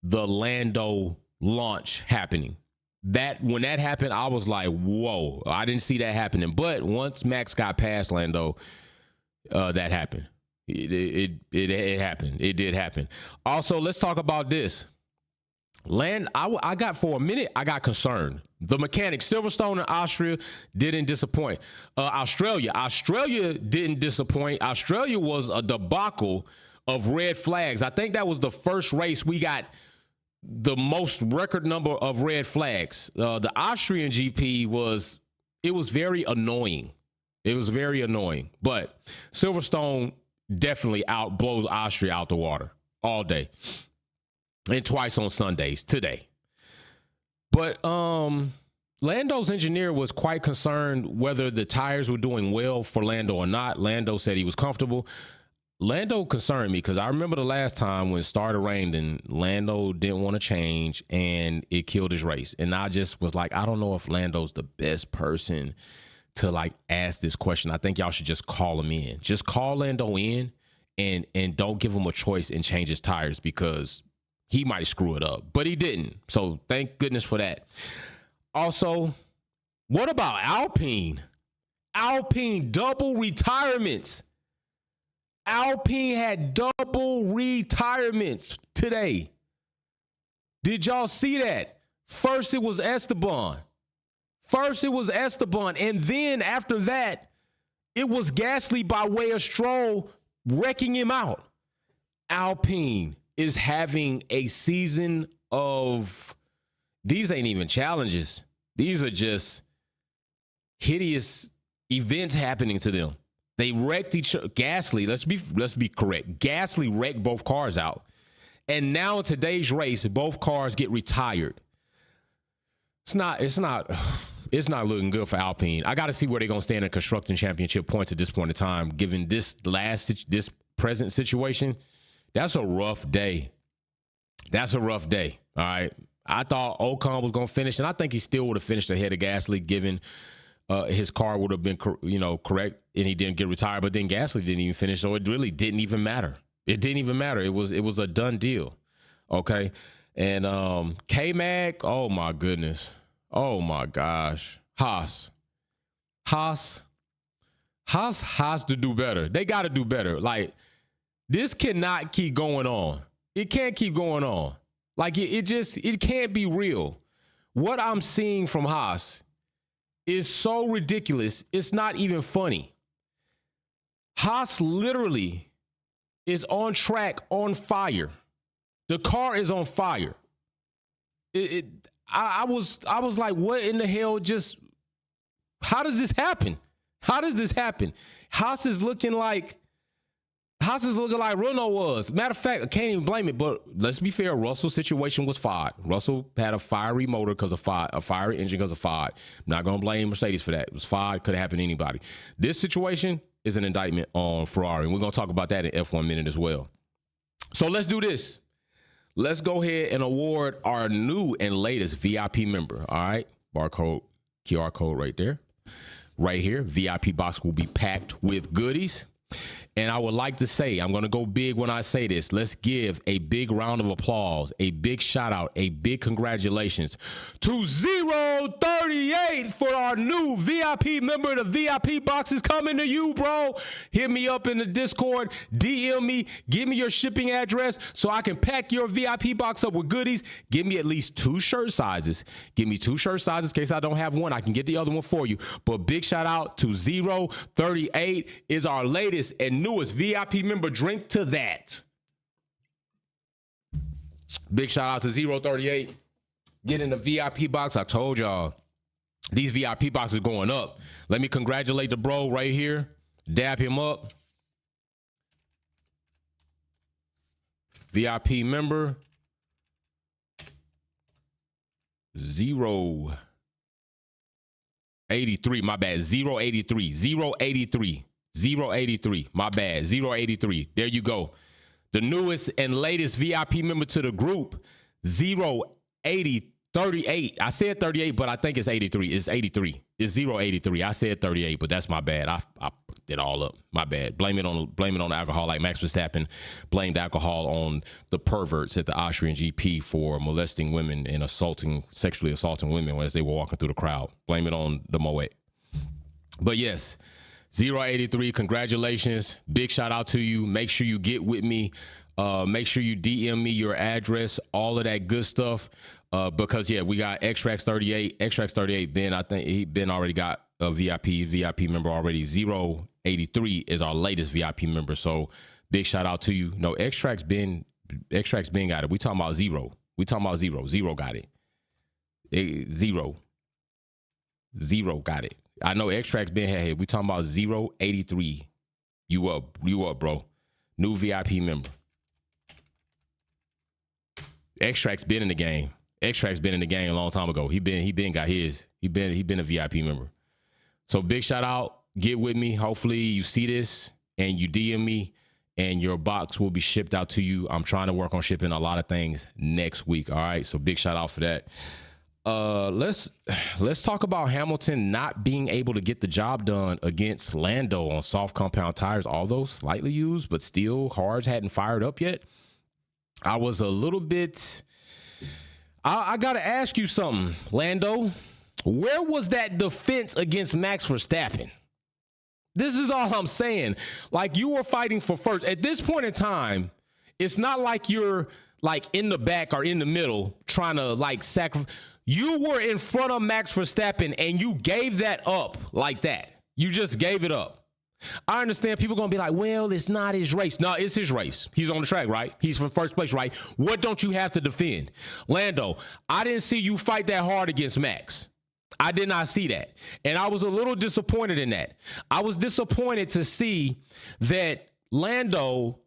the Lando launch happening. When that happened, I was like, whoa, I didn't see that happening. But once Max got past Lando, that happened. It happened. It did happen. Also, let's talk about this. I got for a minute, I got concerned. The mechanics, Silverstone and Austria didn't disappoint. Australia didn't disappoint. Australia was a debacle of red flags. I think that was the first race we got the most record number of red flags. The Austrian GP was very annoying. It was very annoying. But Silverstone definitely blows Austria out the water all day. And twice on Sundays today. But Lando's engineer was quite concerned whether the tires were doing well for Lando or not. Lando said he was comfortable. Lando concerned me because I remember the last time when it started raining and Lando didn't want to change and it killed his race. And I just was like, I don't know if Lando's the best person to like ask this question. I think y'all should just call him in. Just call Lando in and don't give him a choice and change his tires because he might screw it up, but he didn't. So thank goodness for that. Also, what about Alpine? Alpine double retirements. Alpine had double retirements today. Did y'all see that? First it was Esteban. And then after that, it was Gasly by way of Stroll wrecking him out. Alpine is having a season of, these ain't even challenges. These are just hideous events happening to them. They wrecked each other. Gasly, let's be correct. Gasly wrecked both cars out. And now in today's race, both cars get retired. It's not looking good for Alpine. I got to see where they're going to stand in constructing championship points at this point in time, given this present situation. That's a rough day. All right. I thought Ocon was going to finish, and I think he still would have finished ahead of Gasly, given his car would have been, correct, and he didn't get retired. But then Gasly didn't even finish, so it really didn't even matter. It was a done deal. Okay. And K-Mag, oh my goodness. Oh my gosh. Haas to do better. They got to do better. Like, this cannot keep going on. It can't keep going on. Like, it can't be real. What I'm seeing from Haas is so ridiculous. It's not even funny. Haas literally is on track, on fire. The car is on fire. I was like, what in the hell? How does this happen? Haas is looking like How's this looking like Renault was? Matter of fact, I can't even blame it, but let's be fair. Russell's situation was FOD. Russell had a fiery motor because of FOD, a fiery engine because of FOD. I'm not going to blame Mercedes for that. It was FOD, could have happened to anybody. This situation is an indictment on Ferrari, and we're going to talk about that in F1 Minute as well. So let's do this. Let's go ahead and award our new and latest VIP member. All right, barcode, QR code right there. Right here, VIP box will be packed with goodies. And I would like to say, I'm going to go big when I say this. Let's give a big round of applause, a big shout out, a big congratulations to 038 for our new VIP member. The VIP box is coming to you, bro. Hit me up in the Discord, DM me, give me your shipping address so I can pack your VIP box up with goodies. Give me at least 2 shirt sizes. Give me 2 shirt sizes in case I don't have one. I can get the other one for you. But big shout out to 038 is our latest and newest VIP member. Drink to that. Big shout out to 038. Get in the VIP box. I told y'all these VIP boxes going up. Let me congratulate the bro right here. Dab him up. VIP member 083. My bad. 083. 083. 083, my bad, 083. There you go. The newest and latest VIP member to the group, 08038. I said 38, but I think it's 83. It's 83. It's 083. I said 38, but that's my bad. I fucked it all up. My bad. Blame it on the alcohol, like Max Verstappen blamed alcohol on the perverts at the Austrian GP for molesting women and sexually assaulting women as they were walking through the crowd. Blame it on the Moet. But yes. 083, congratulations. Big shout out to you. Make sure you get with me. Make sure you DM me your address, all of that good stuff. Because yeah, we got Xtrax 38. Xtrax 38, Ben, I think Ben already got a VIP member already. 083 is our latest VIP member. So big shout out to you. No, Xtrax Ben got it. We talking about zero. We talking about zero. Zero got it. Zero got it. I know Xtrax been here. We talking about 083. You up, bro. New VIP member. Xtrax been in the game. Xtrax been in the game a long time ago. He been got his. He been a VIP member. So big shout out. Get with me. Hopefully you see this and you DM me and your box will be shipped out to you. I'm trying to work on shipping a lot of things next week. All right. So big shout out for that. Let's talk about Hamilton not being able to get the job done against Lando on soft compound tires, although slightly used, but still hards hadn't fired up yet. I was a little bit, I got to ask you something, Lando. Where was that defense against Max Verstappen? This is all I'm saying. Like, you were fighting for first. At this point in time, it's not like you're like in the back or in the middle trying to like sacrifice. You were in front of Max Verstappen and you gave that up like that. You just gave it up. I understand people going to be like, well, it's not his race. No, it's his race. He's on the track, right? He's from first place, right? What don't you have to defend? Lando, I didn't see you fight that hard against Max. I did not see that. And I was a little disappointed in that. I was disappointed to see that Lando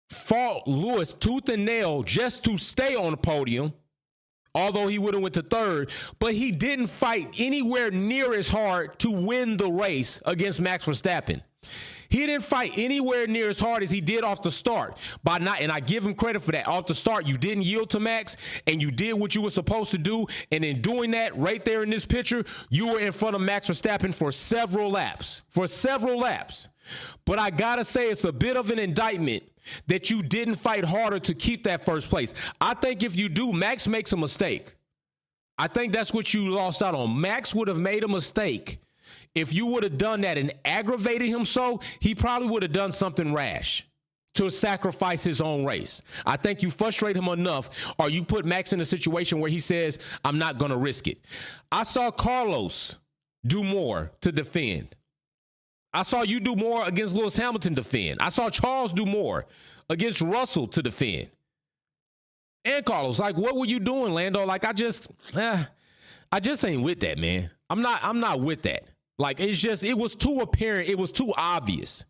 fought Lewis tooth and nail just to stay on the podium, although he would have went to third, but he didn't fight anywhere near as hard to win the race against Max Verstappen. He didn't fight anywhere near as hard as he did off the start. And I give him credit for that. Off the start, you didn't yield to Max, and you did what you were supposed to do. And in doing that, right there in this picture, you were in front of Max Verstappen for several laps. But I gotta say, it's a bit of an indictment that you didn't fight harder to keep that first place. I think if you do, Max makes a mistake. I think that's what you lost out on. Max would have made a mistake. If you would have done that and aggravated him so, he probably would have done something rash to sacrifice his own race. I think you frustrate him enough, or you put Max in a situation where he says, I'm not going to risk it. I saw Carlos do more to defend. I saw you do more against Lewis Hamilton defend. I saw Charles do more against Russell to defend. And Carlos, like, what were you doing, Lando? Like, I just ain't with that, man. I'm not with that. Like, it was too apparent. It was too obvious.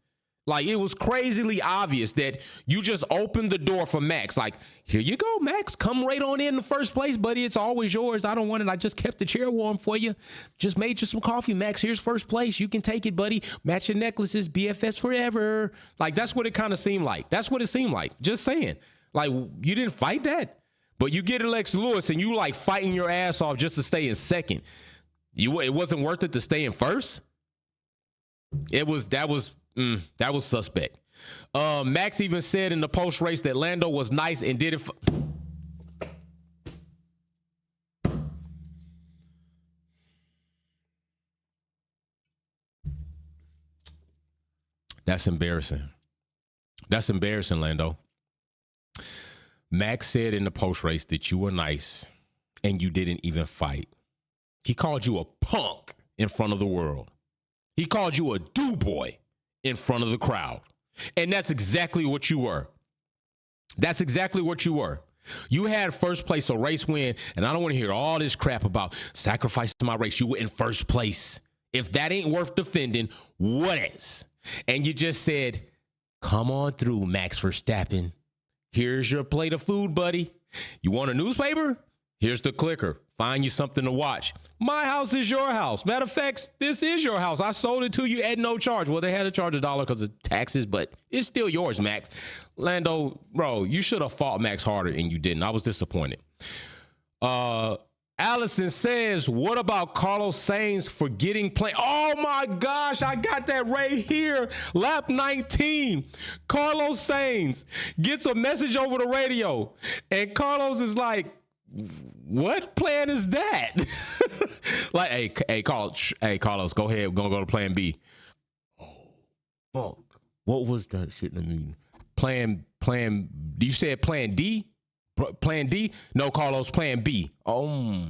Like, it was crazily obvious that you just opened the door for Max. Like, here you go, Max. Come right on in the first place, buddy. It's always yours. I don't want it. I just kept the chair warm for you. Just made you some coffee, Max. Here's first place. You can take it, buddy. Match your necklaces. BFS forever. Like, that's what it kind of seemed like. That's what it seemed like. Just saying. Like, you didn't fight that. But you get Alex Lewis and you like fighting your ass off just to stay in second. It wasn't worth it to stay in first. That was suspect. Max even said in the post race that Lando was nice and did it. That's embarrassing. That's embarrassing, Lando. Max said in the post race that you were nice and you didn't even fight. He called you a punk in front of the world. He called you a do-boy in front of the crowd. And that's exactly what you were. That's exactly what you were. You had first place, a race win, and I don't want to hear all this crap about sacrificing my race. You were in first place. If that ain't worth defending, what is? And you just said, come on through, Max Verstappen. Here's your plate of food, buddy. You want a newspaper? Here's the clicker. Find you something to watch. My house is your house. Matter of fact, this is your house. I sold it to you at no charge. Well, they had to charge $1 because of taxes, but it's still yours, Max. Lando, bro, you should have fought Max harder and you didn't. I was disappointed. Allison says, what about Carlos Sainz forgetting play? Oh my gosh, I got that right here. Lap 19. Carlos Sainz gets a message over the radio, and Carlos is like, what plan is that? Like, hey, Carlos, go ahead. We're gonna go to plan B. Oh, fuck. What was that shit in the meeting? Plan, you said plan D? Plan D? No, Carlos, plan B. Go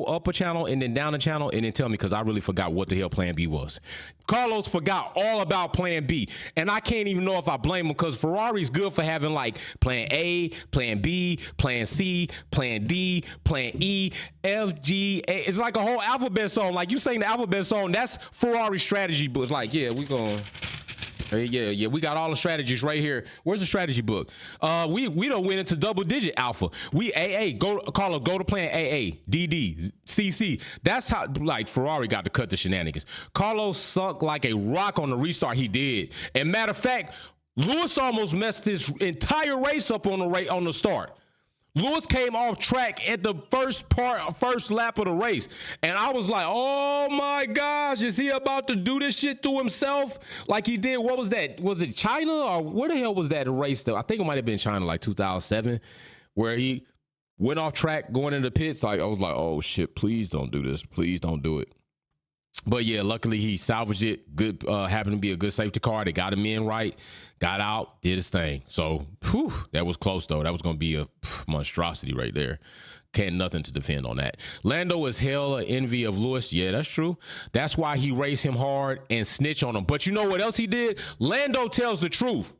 up a channel and then down a channel and then tell me, because I really forgot what the hell plan B was. Carlos forgot all about plan B, and I can't even know if I blame him, because Ferrari's good for having like plan A, plan B, plan C, plan D, plan E, F, G, A. It's like a whole alphabet song. Like, you sing the alphabet song, that's Ferrari's strategy book. It's like, yeah, we gonna... Yeah, we got all the strategies right here. Where's the strategy book? We don't went into double digit alpha. We AA, go to plan AA, DD, CC. That's how, like, Ferrari got to cut the shenanigans. Carlos sunk like a rock on the restart he did. And matter of fact, Lewis almost messed his entire race up on the start. Lewis came off track at the first lap of the race. And I was like, oh my gosh, is he about to do this shit to himself? Like he did, what was that? Was it China, or where the hell was that race though? I think it might have been China, like 2007, where he went off track going into the pits. Like, I was like, oh shit, please don't do this. Please don't do it. But yeah, luckily he salvaged it. Good, happened to be a good safety car. They got him in right, got out, did his thing. So, that was close though. That was going to be a monstrosity right there. Can't nothing to defend on that. Lando is hell an envy of Lewis. Yeah, that's true. That's why he raced him hard and snitch on him. But you know what else he did? Lando tells the truth.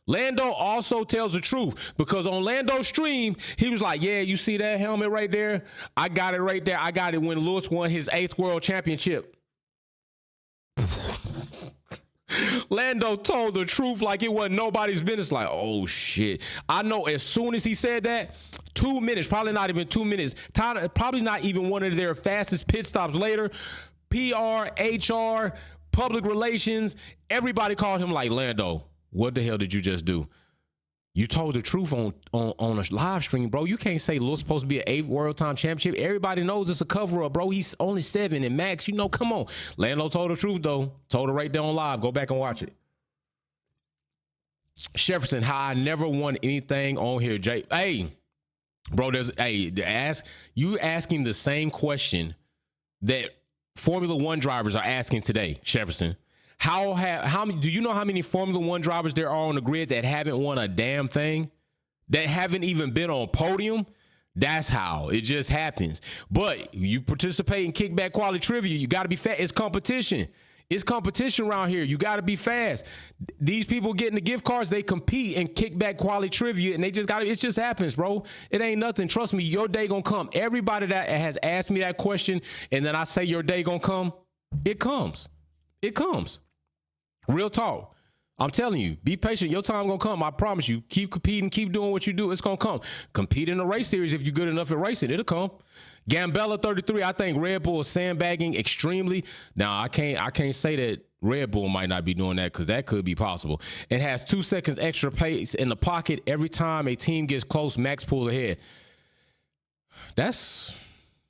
Lando also tells the truth, because on Lando's stream, he was like, yeah, you see that helmet right there? I got it right there. I got it when Lewis won his 8th world championship. Lando told the truth like it wasn't nobody's business. Like, oh shit. I know as soon as he said that, 2 minutes, probably not even 2 minutes, probably not even one of their fastest pit stops later, PR, HR, public relations, everybody called him like, Lando, what the hell did you just do? You told the truth on a live stream, bro. You can't say Lewis supposed to be an 8th world time championship. Everybody knows it's a cover up, bro. He's only 7, and Max, you know, come on. Lando told the truth though. Told it right there on live. Go back and watch it. Jefferson, how I never won anything on here, Jay. Hey, bro, you asking the same question that Formula One drivers are asking today, Jefferson. How many, do you know how many Formula One drivers there are on the grid that haven't won a damn thing? That haven't even been on podium? That's how it just happens. But you participate in kickback quality trivia, you got to be fast. It's competition. It's competition around here. You got to be fast. These people getting the gift cards, they compete in kickback quality trivia, and they just got to, it just happens, bro. It ain't nothing. Trust me, your day gonna come. Everybody that has asked me that question, and then I say your day gonna come, It comes. It comes. Real talk. I'm telling you, be patient. Your time gonna come. I promise you. Keep competing. Keep doing what you do. It's gonna come. Compete in the race series if you're good enough at racing. It'll come. Gambella 33. I think Red Bull is sandbagging extremely. Now I can't say that Red Bull might not be doing that because that could be possible. It has 2 seconds extra pace in the pocket every time a team gets close. Max pulls ahead.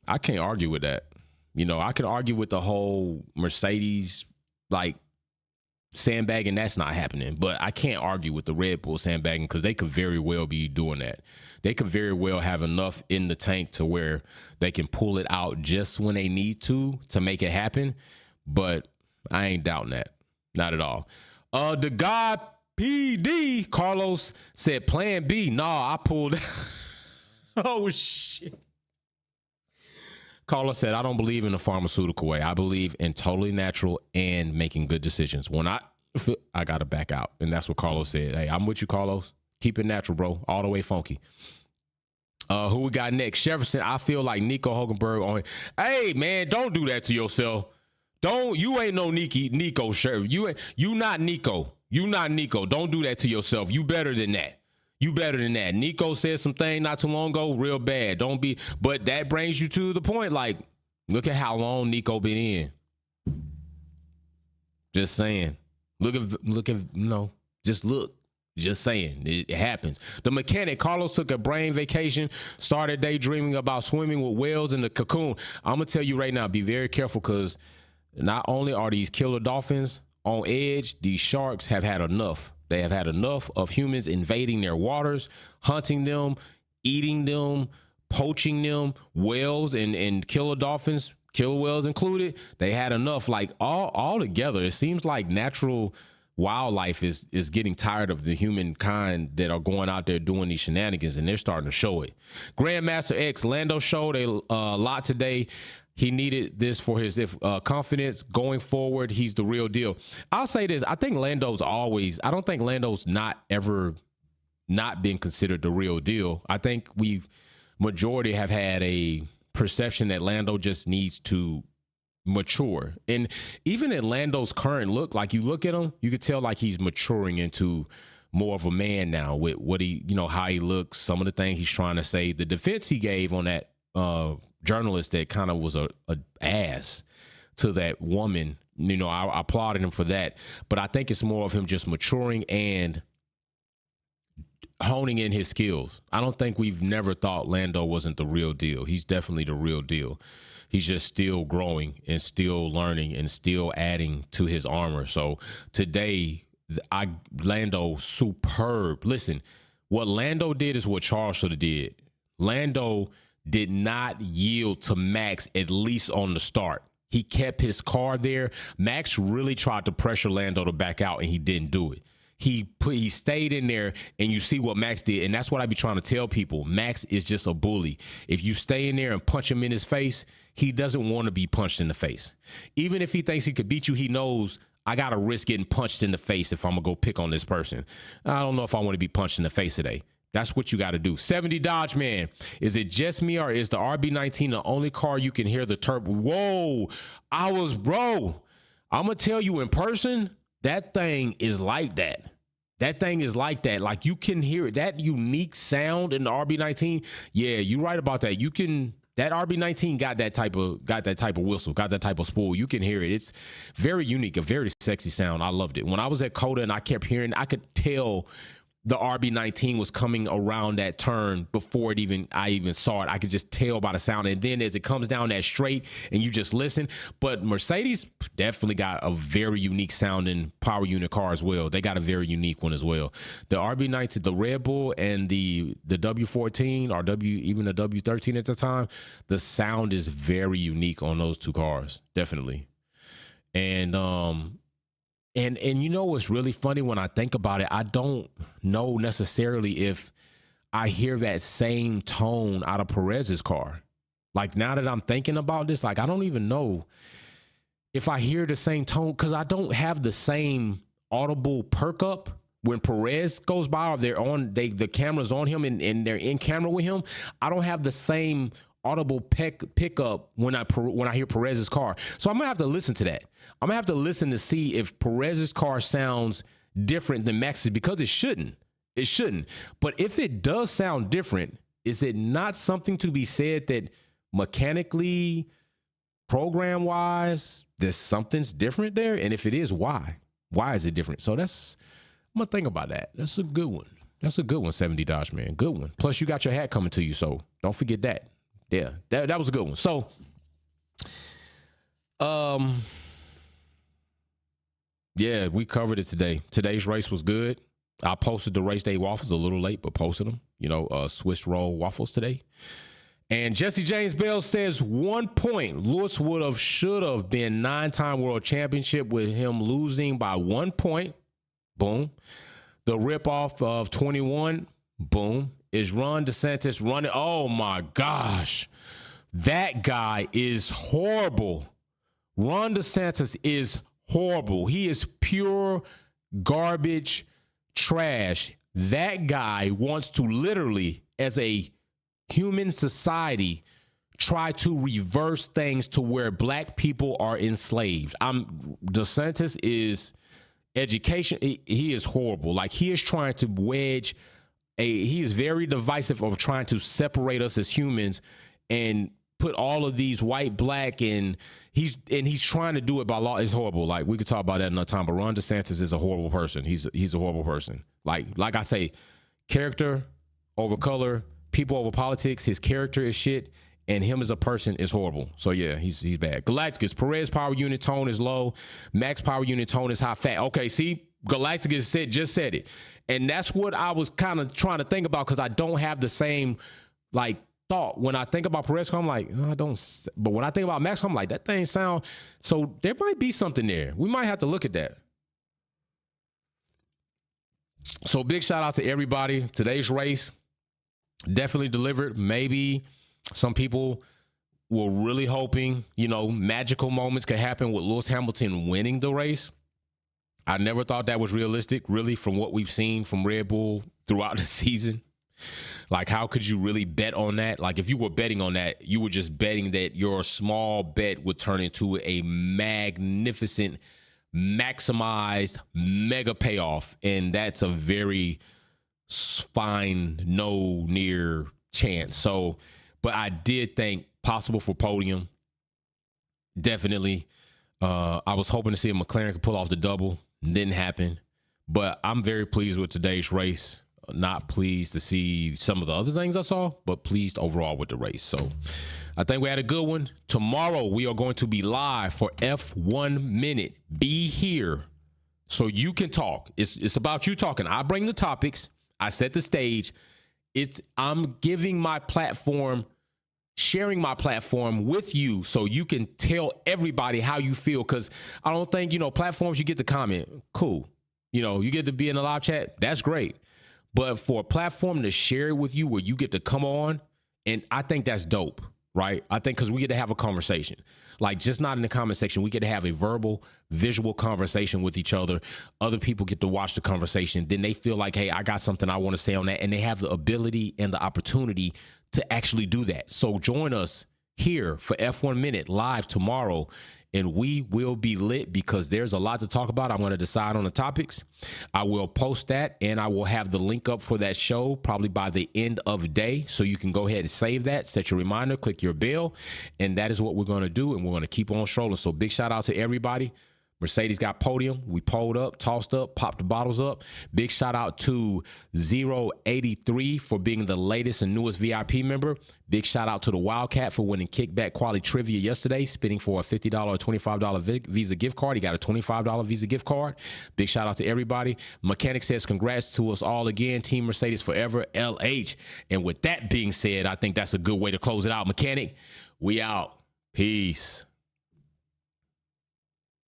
I can't argue with that. You know, I can argue with the whole Mercedes like sandbagging. That's not happening. But I can't argue with the Red Bull sandbagging because they could very well be doing that. They could very well have enough in the tank to where they can pull it out just when they need to make it happen. But I ain't doubting that. Not at all. The guy PD, Carlos, said plan B. Nah, I pulled. Oh, shit. Carlos said, I don't believe in the pharmaceutical way. I believe in totally natural and making good decisions. When I got to back out. And that's what Carlos said. Hey, I'm with you, Carlos. Keep it natural, bro. All the way funky. Who we got next? Jefferson, I feel like Nico Hulkenberg on. Hey, man, don't do that to yourself. You ain't no Nico, Sheriff. You not Nico. You not Nico. Don't do that to yourself. You better than that. You better than that. Nico said something not too long ago, real bad. But that brings you to the point. Like, look at how long Nico been in. Just saying. Just look. Just saying. It happens. The mechanic, Carlos took a brain vacation, started daydreaming about swimming with whales in the cocoon. I'm going to tell you right now, be very careful because not only are these killer dolphins on edge, these sharks have had enough. They have had enough of humans invading their waters, hunting them, eating them, poaching them, whales and killer dolphins, killer whales included. They had enough. Like all together, it seems like natural wildlife is getting tired of the humankind that are going out there doing these shenanigans, and they're starting to show it. Grandmaster X, Lando showed a lot today. He needed this for his confidence going forward. He's the real deal. I'll say this. I don't think Lando's not ever not been considered the real deal. I think majority have had a perception that Lando just needs to mature. And even at Lando's current look, like you look at him, you could tell like he's maturing into more of a man now with what how he looks, some of the things he's trying to say. The defense he gave on that journalist that kind of was a ass to that woman, I applauded him for that. But I think it's more of him just maturing and honing in his skills. I don't think we've never thought Lando wasn't the real deal. He's definitely the real deal. He's just still growing and still learning and still adding to his armor. So today, Lando superb. Listen, what Lando did is what Charles should have did. Lando did not yield to Max, at least on the start. He kept his car there. Max really tried to pressure Lando to back out, and he didn't do it. He stayed in there, and you see what Max did, and that's what I be trying to tell people. Max is just a bully. If you stay in there and punch him in his face, he doesn't want to be punched in the face. Even if he thinks he could beat you, he knows I got to risk getting punched in the face if I'm going to go pick on this person. I don't know if I want to be punched in the face today. That's what you got to do. 70 Dodge Man. Is it just me or is the RB19 the only car you can hear the turbo? Whoa. Bro, I'm going to tell you in person, that thing is like that. That thing is like that. Like you can hear it. That unique sound in the RB19. Yeah, you're right about that. That RB19 got that type of whistle, got that type of spool. You can hear it. It's very unique, a very sexy sound. I loved it. When I was at Coda and I kept hearing, I could tell the RB19 was coming around that turn before I even saw it. I could just tell by the sound. And then as it comes down that straight and you just listen. But Mercedes definitely got a very unique sounding power unit car as well. They got a very unique one as well. The RB19, the Red Bull and the W14 or even the W13 at the time, the sound is very unique on those two cars. Definitely. And you know what's really funny when I think about it? I don't know necessarily if I hear that same tone out of Perez's car. Like now that I'm thinking about this, like I don't even know if I hear the same tone because I don't have the same audible perk up when Perez goes by or the camera's on him and they're in camera with him. I don't have the same audible pickup when I hear Perez's car. So I'm gonna have to listen to that. I'm gonna have to listen to see if Perez's car sounds different than Max's, because it shouldn't. It shouldn't. But if it does sound different, is it not something to be said that mechanically, program wise, there's something's different there? And if it is, why? Why is it different? So I'm gonna think about that. That's a good one. That's a good one, 70 Dodge, man. Good one. Plus, you got your hat coming to you, so don't forget that. Yeah, that was a good one. So, yeah, we covered it today. Today's race was good. I posted the race day waffles a little late, but posted them. You know, Swiss roll waffles today. And Jesse James Bell says 1 point. Lewis should have been 9-time world championship with him losing by 1 point. Boom. The ripoff of 21. Boom. Is Ron DeSantis running? Oh my gosh. That guy is horrible. Ron DeSantis is horrible. He is pure garbage trash. That guy wants to literally, as a human society, try to reverse things to where black people are enslaved. DeSantis is education. He is horrible. Like, he is trying to wedge he is very divisive of trying to separate us as humans and put all of these white, black, and he's trying to do it by law. It's horrible. Like, we could talk about that another time, but Ron DeSantis is a horrible person. He's a horrible person. Like I say, character over color, people over politics. His character is shit, and him as a person is horrible. So yeah, he's bad. Galacticus, Perez power unit tone is low. Max power unit tone is high fat. Okay, see, Galacticus just said it. And that's what I was kind of trying to think about, because I don't have the same like thought. When I think about Perez, I'm like, no, I don't. But when I think about Max, I'm like, that thing sound. So there might be something there. We might have to look at that. So big shout out to everybody. Today's race definitely delivered. Maybe some people were really hoping, magical moments could happen with Lewis Hamilton winning the race. I never thought that was realistic, really, from what we've seen from Red Bull throughout the season. Like, how could you really bet on that? Like, if you were betting on that, you were just betting that your small bet would turn into a magnificent, maximized mega payoff. And that's a very fine, no near chance. So, but I did think possible for podium. Definitely. I was hoping to see if McLaren could pull off the double. Didn't happen. But I'm very pleased with today's race. Not pleased to see some of the other things I saw, but pleased overall with the race. So I think we had a good one. Tomorrow we are going to be live for F1 Minute. Be here so you can talk. It's about you talking. I bring the topics. I set the stage. I'm giving my platform, sharing my platform with you so you can tell everybody how you feel. Because I don't think, platforms you get to comment. Cool. You get to be in a live chat. That's great. But for a platform to share it with you where you get to come on, and I think that's dope, right? I think because we get to have a conversation. Like, just not in the comment section. We get to have a verbal, visual conversation with each other. Other people get to watch the conversation. Then they feel like, hey, I got something I want to say on that. And they have the ability and the opportunity to actually do that. So join us here for F1 Minute live tomorrow. And we will be lit because there's a lot to talk about. I'm going to decide on the topics. I will post that, and I will have the link up for that show probably by the end of the day. So you can go ahead and save that, set your reminder, click your bell, and that is what we're going to do. And we're going to keep on strolling. So big shout out to everybody. Mercedes got podium. We pulled up, tossed up, popped the bottles up. Big shout out to 083 for being the latest and newest VIP member. Big shout out to the Wildcat for winning kickback quality trivia yesterday, spinning for a $50 or $25 Visa gift card. He got a $25 Visa gift card. Big shout out to everybody. Mechanic says congrats to us all again. Team Mercedes forever, LH. And with that being said, I think that's a good way to close it out. Mechanic, we out. Peace.